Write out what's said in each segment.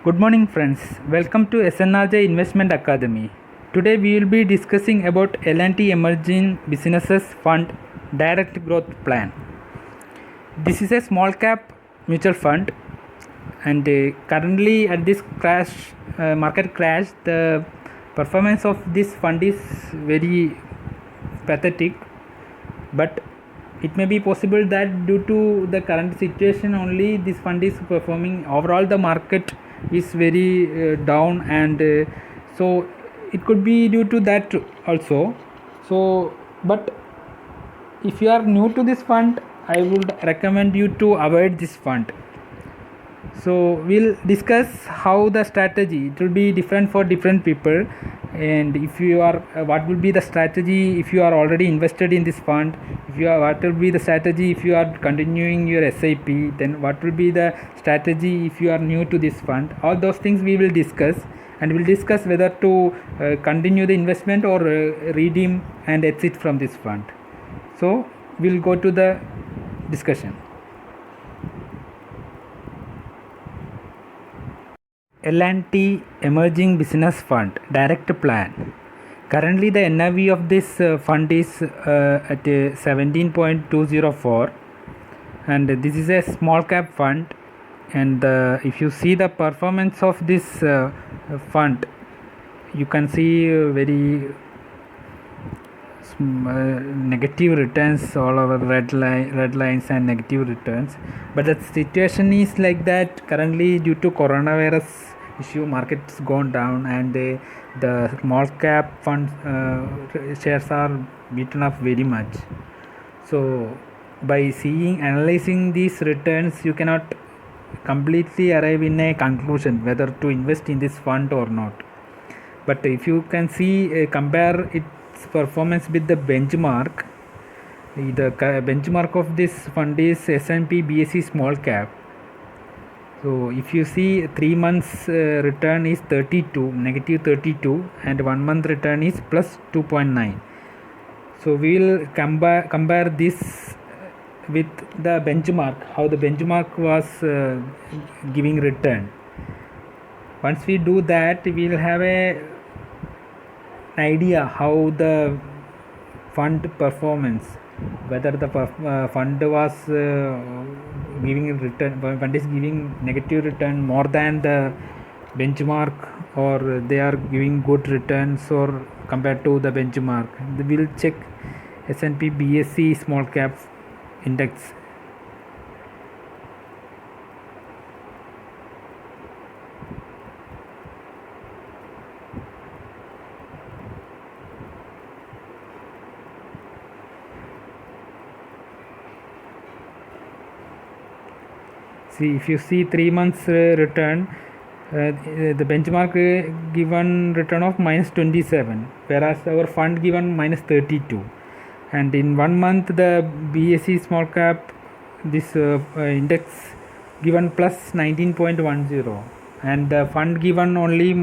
Good morning friends. Welcome to SNRJ Investment Academy. Today we will be discussing about L&T Emerging Businesses Fund Direct Growth Plan. This is a small cap mutual fund and currently at this market crash, the performance of this fund is very pathetic, but it may be possible that due to the current situation only this fund is performing. Overall the market is very down, and so it could be due to that also. So but if you are new to this fund, I would recommend you to avoid this fund. So we'll discuss how the strategy, it will be different for different people, and if you are what will be the strategy if you are already invested in this fund, if you are, what will be the strategy if you are continuing your SIP, then what will be the strategy if you are new to this fund. All those things we will discuss, and we'll discuss whether to continue the investment or redeem and exit from this fund. So we'll go to the discussion. L&T Emerging Business Fund Direct Plan. Currently the NAV of this fund is at 17.204, and this is a small cap fund, and if you see the performance of this fund, you can see very negative returns all over, red lines and negative returns. But the situation is like that currently due to coronavirus issue, market's gone down, and the small cap fund shares are beaten up very much. So by analyzing these returns, you cannot completely arrive in a conclusion whether to invest in this fund or not. But if you can see, compare its performance with the benchmark, the benchmark of this fund is S&P BSE small cap. So if you see 3 months return is 32, negative 32, and 1 month return is plus 2.9. So we will compare this with the benchmark, how the benchmark was giving return. Once we do that, we will have an idea how the fund performance, whether the fund was giving return, fund is giving negative return more than the benchmark, or they are giving good returns or compared to the benchmark. We will check S&P BSE small cap index. See, if you see 3 months return, the benchmark given return of minus 27, whereas our fund given minus 32, and in 1 month the BSE small cap, this index given plus 19.10, and the fund given only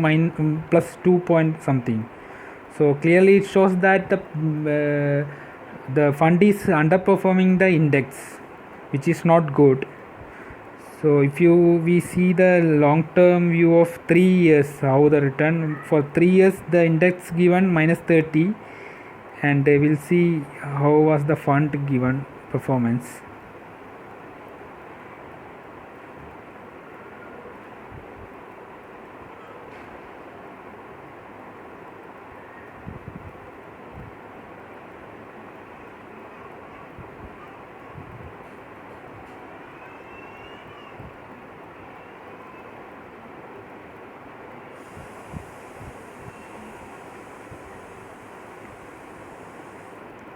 plus 2 point something. So clearly it shows that the fund is underperforming the index, which is not good. So if we see the long term view of 3 years, how the return for 3 years, the index given minus 30, and they will see how was the fund given performance.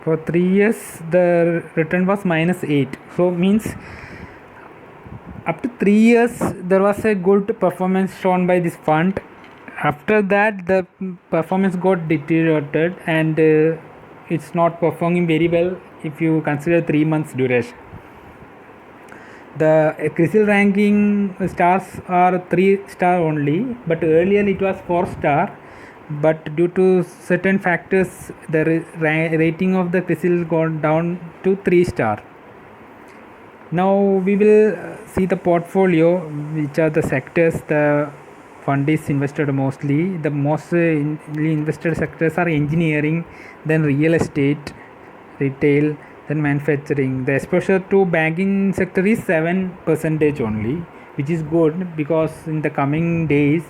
For 3 years the return was minus 8, so means up to 3 years there was a good performance shown by this fund. After that the performance got deteriorated, and it's not performing very well if you consider 3 months duration. The CRISIL ranking stars are 3 star only, but earlier it was 4 star, but due to certain factors the rating of the CRISIL gone down to 3 star. Now we will see the portfolio, which are the sectors, the fund is invested mostly. The most invested sectors are engineering, then real estate, retail, then manufacturing. The exposure to banking sector is 7% only, which is good because in the coming days,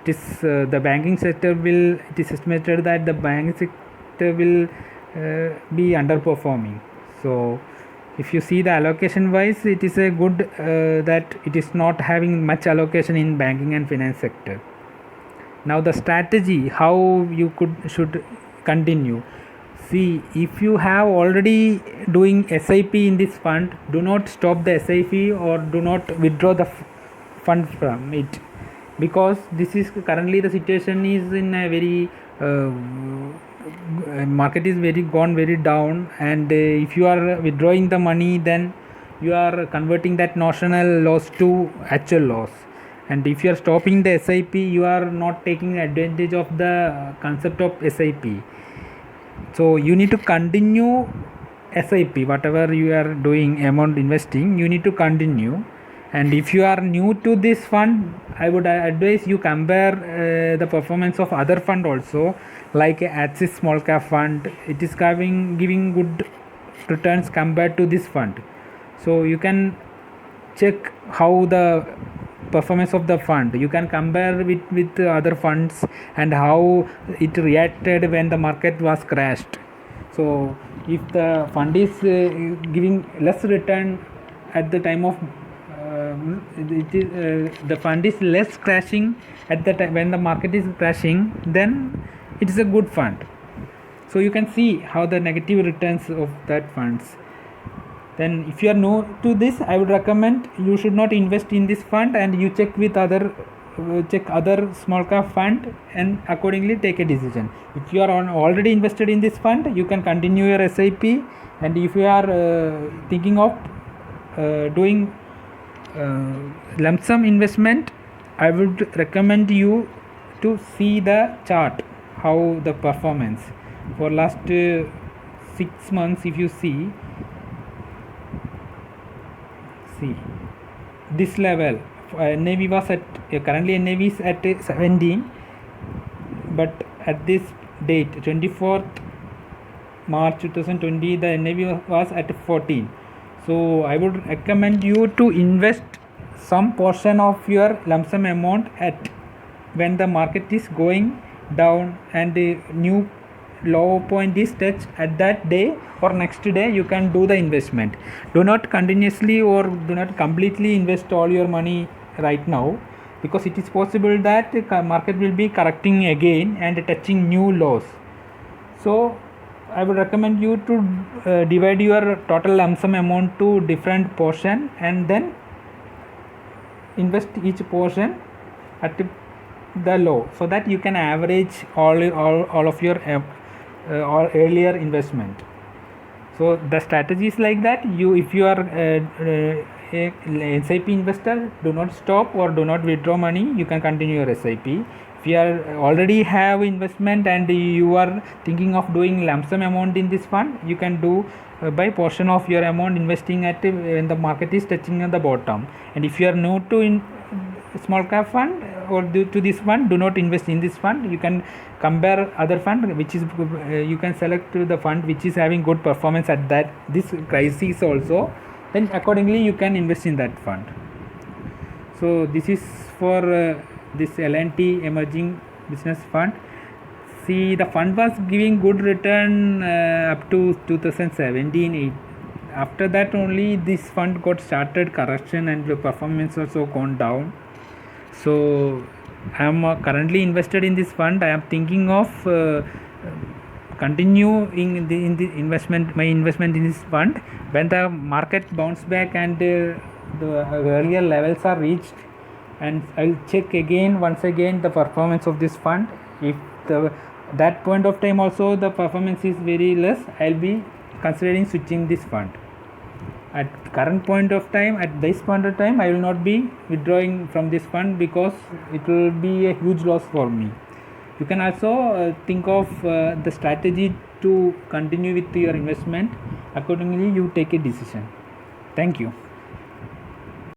it is the banking sector will. It is estimated that the banking sector will be underperforming. So if you see the allocation wise, it is a good that it is not having much allocation in banking and finance sector. Now the strategy how you should continue. See, if you have already doing SIP in this fund, do not stop the SIP or do not withdraw the fund from it, because this is currently the situation is in a very market is very gone very down, and if you are withdrawing the money, then you are converting that notional loss to actual loss. And if you are stopping the SIP, you are not taking advantage of the concept of SIP. So you need to continue SIP, whatever you are doing amount investing, you need to continue. And if you are new to this fund, I would advise you compare the performance of other fund also, like Axis Small Cap Fund. It is giving good returns compared to this fund. So you can check how the performance of the fund. You can compare with other funds and how it reacted when the market was crashed. So if the fund is giving less return at the time of the fund is less crashing at the time when the market is crashing, then it is a good fund. So you can see how the negative returns of that funds. Then if you are new to this, I would recommend you should not invest in this fund, and you check with other small cap fund and accordingly take a decision. If you are already invested in this fund, you can continue your SIP. And if you are thinking of doing lump sum investment, I would recommend you to see the chart, how the performance for last 6 months. If you see this level, NAV was at currently NAV is at 17, but at this date 24th March 2020 the NAV was at 14. So I would recommend you to invest some portion of your lump sum amount at when the market is going down and the new low point is touched at that day or next day. You can do the investment. Do not continuously or do not completely invest all your money right now, because it is possible that the market will be correcting again and touching new lows. So I would recommend you to divide your total lump sum amount to different portion and then invest each portion at the low, so that you can average all of your or earlier investment. So the strategy is like that. If you are a SIP investor, do not stop or do not withdraw money. You can continue your SIP. If you are already have investment and you are thinking of doing lump sum amount in this fund, you can do by portion of your amount investing at when the market is touching at the bottom. And if you are new to small cap fund or to this fund, do not invest in this fund. You can compare other fund which is you can select the fund which is having good performance at this crisis also, then accordingly you can invest in that fund. So this is for this L&T emerging business fund. See, the fund was giving good return up to 2017. After that only this fund got started correction and the performance also gone down. So I am currently invested in this fund. I am thinking of continuing in the investment, my investment in this fund. When the market bounce back and the earlier levels are reached, and I will check once again the performance of this fund. If that point of time also the performance is very less, I will be considering switching this fund. At current point of time, at this point of time, I will not be withdrawing from this fund because it will be a huge loss for me. You can also think of the strategy to continue with your investment. Accordingly, you take a decision. Thank you.